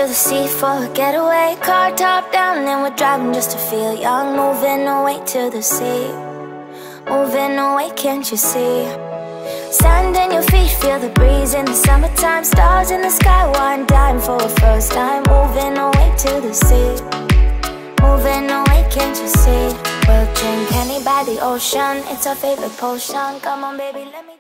the sea for a getaway. Car top down and we're driving just to feel young. Moving away to the sea, moving away, can't you see? Sand in your feet, feel the breeze in the summertime. Stars in the sky, one dime for a first time. Moving away to the sea, moving away, can't you see? We'll drink honey by the ocean, it's our favorite potion. Come on baby, let me.